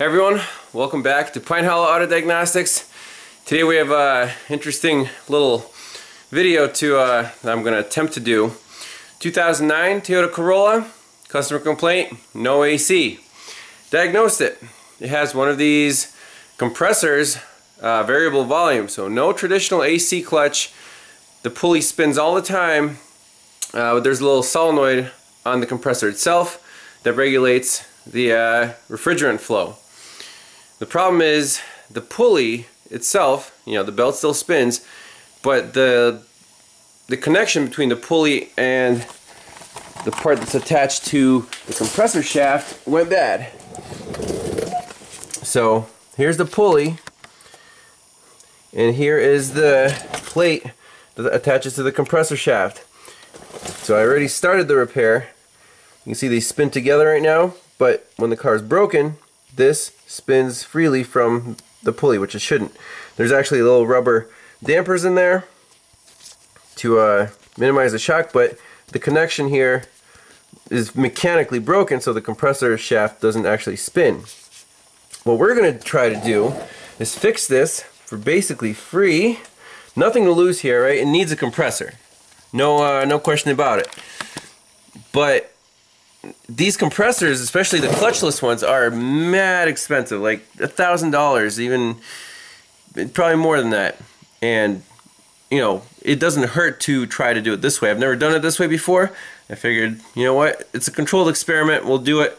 Hey everyone, welcome back to Pine Hollow Auto Diagnostics. Today we have an interesting little video that I'm going to attempt to do. 2009 Toyota Corolla, customer complaint, no AC. Diagnosed it. It has one of these compressors, variable volume, so no traditional AC clutch. The pulley spins all the time. There's a little solenoid on the compressor itself that regulates the refrigerant flow. The problem is the pulley itself, the belt still spins, but the connection between the pulley and the part that's attached to the compressor shaft went bad. So here's the pulley, and here is the plate that attaches to the compressor shaft. So I already started the repair. You can see they spin together right now, but when the car is broken, this spins freely from the pulley, which it shouldn't. There's actually little rubber dampers in there to minimize the shock, but the connection here is mechanically broken, so the compressor shaft doesn't actually spin. What we're going to try to do is fix this for basically free. Nothing to lose here, right? It needs a compressor. No question about it. But these compressors, especially the clutchless ones, are mad expensive, like $1,000, even probably more than that. And it doesn't hurt to try to do it this way. I've never done it this way before. I figured, you know what, it's a controlled experiment. We'll do it,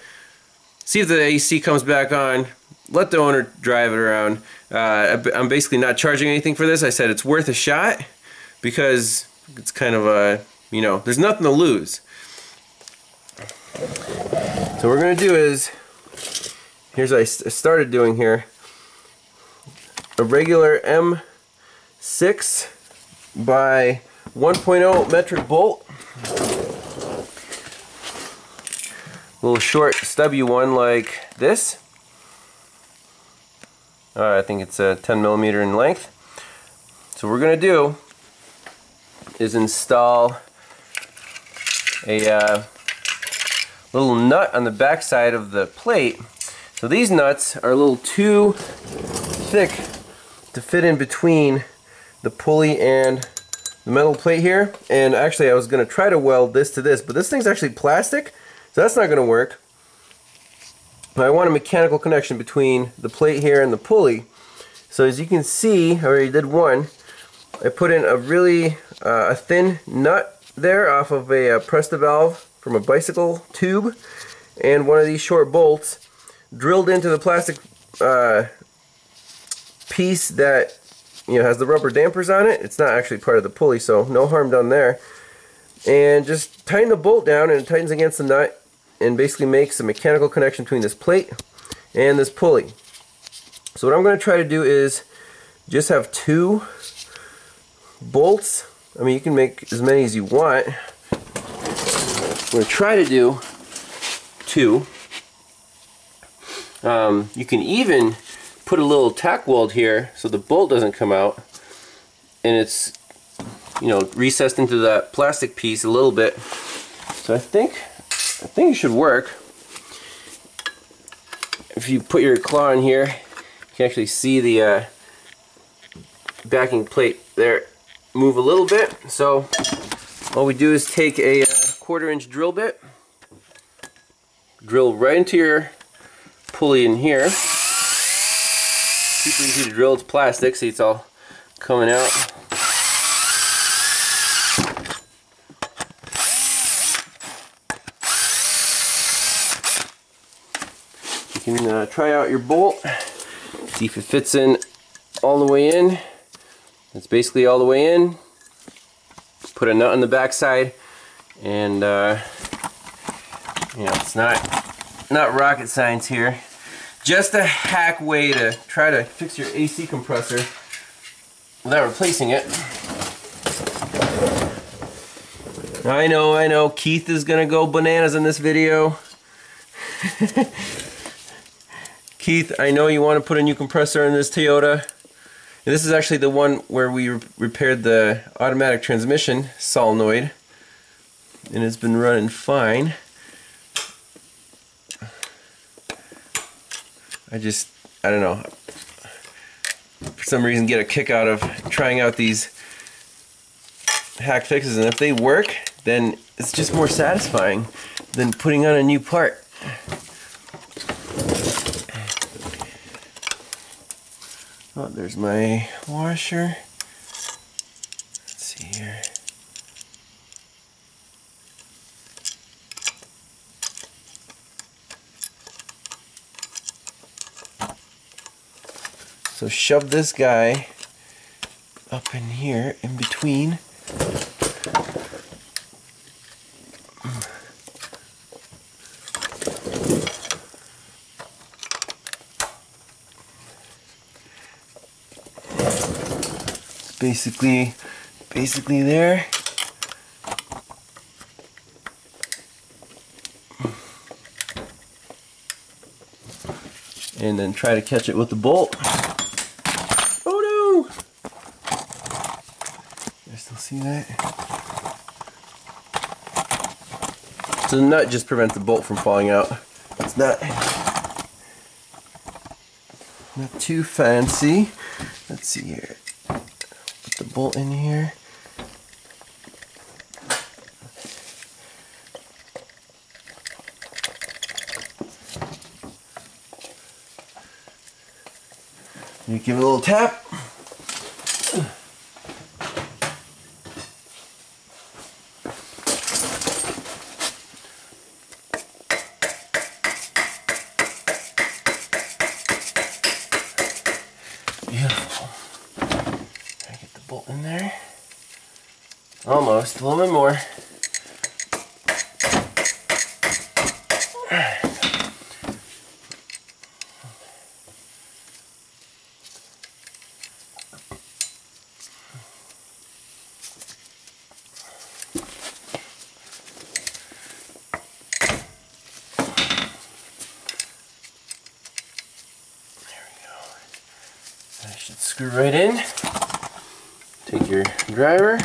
see if the AC comes back on, let the owner drive it around. I'm basically not charging anything for this. I said it's worth a shot because it's kind of a, there's nothing to lose. So what we're going to do is, here's what I started doing here, a regular M6 by 1.0 metric bolt, a little short stubby one like this. I think it's 10 millimeter in length. So what we're going to do is install a little nut on the back side of the plate. So these nuts are a little too thick to fit in between the pulley and the metal plate here. And actually I was going to try to weld this to this, but this thing's actually plastic, so that's not going to work. But I want a mechanical connection between the plate here and the pulley. So as you can see, I already did one. I put in a really a thin nut there off of a Presta valve from a bicycle tube, and one of these short bolts drilled into the plastic piece that has the rubber dampers on it. It's not actually part of the pulley, so no harm done there. And just tighten the bolt down, and it tightens against the nut and basically makes a mechanical connection between this plate and this pulley. So what I'm going to try to do is just have two bolts. I mean, you can make as many as you want. I'm going to try to do two. You can even put a little tack weld here so the bolt doesn't come out, and it's recessed into that plastic piece a little bit. So I think it should work. If you put your claw in here, you can actually see the backing plate there move a little bit. So all we do is take a 1/4 inch drill bit, drill right into your pulley in here. Super easy to drill, it's plastic, see, it's all coming out. You can try out your bolt, see if it fits in all the way in. It's basically all the way in. Put a nut on the back side, and it's not rocket science here. Just a hack way to try to fix your AC compressor without replacing it. I know, Keith is gonna go bananas in this video. Keith, I know you want to put a new compressor in this Toyota. And this is actually the one where we repaired the automatic transmission solenoid, and it's been running fine. I don't know, for some reason get a kick out of trying out these hack fixes, and if they work, then it's just more satisfying than putting on a new part. Oh, there's my washer. Let's see here. So shove this guy up in here, in between. Basically there. And then try to catch it with the bolt. Oh no! I still see that. So the nut just prevents the bolt from falling out. It's not too fancy. Let's see here. Put the bolt in here. You give it a little tap. Beautiful. Try to get the bolt in there. Almost, a little bit more. That should screw right in. Take your driver.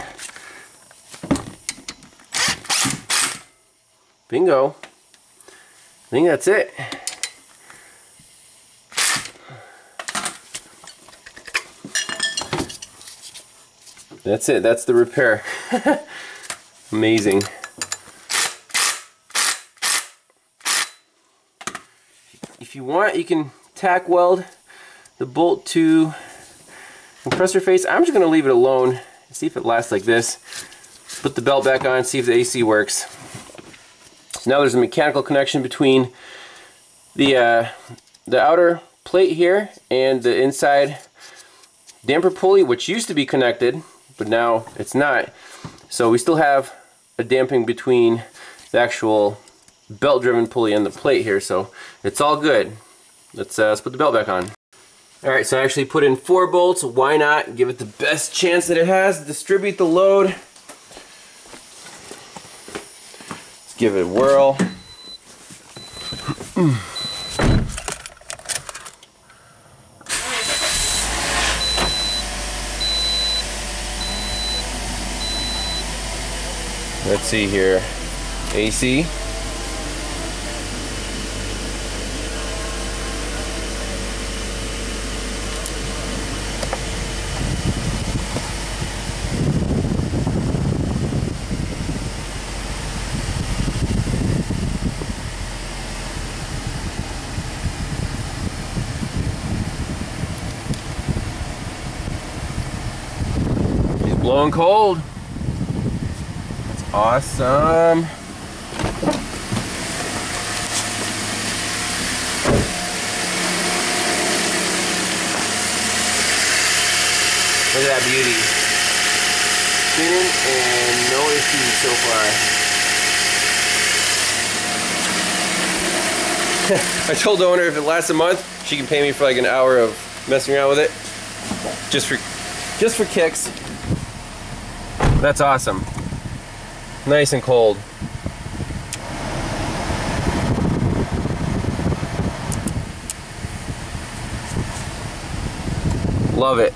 Bingo. I think that's it. That's it. That's the repair. Amazing. If you want, you can tack weld the bolt to compressor face. I'm just going to leave it alone and see if it lasts like this. Put the belt back on, see if the AC works. So now there's a mechanical connection between the outer plate here and the inside damper pulley, which used to be connected, but now it's not. So we still have a damping between the actual belt-driven pulley and the plate here, so it's all good. Let's put the belt back on. Alright, so I actually put in 4 bolts. Why not? Give it the best chance that it has to distribute the load. Let's give it a whirl. Let's see here. AC. Blowing cold. That's awesome. Look at that beauty. Spinning and no issues so far. I told the owner if it lasts a month, she can pay me for like an hour of messing around with it. Just for kicks. That's awesome. Nice and cold. Love it.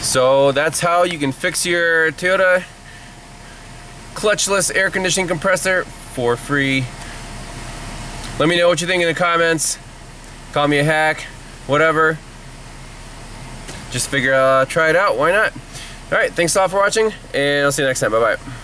So that's how you can fix your Toyota clutchless air conditioning compressor for free Let me know what you think in the comments. Call me a hack, whatever. Just figure try it out, why not? Alright, thanks a lot for watching, and I'll see you next time. Bye-bye.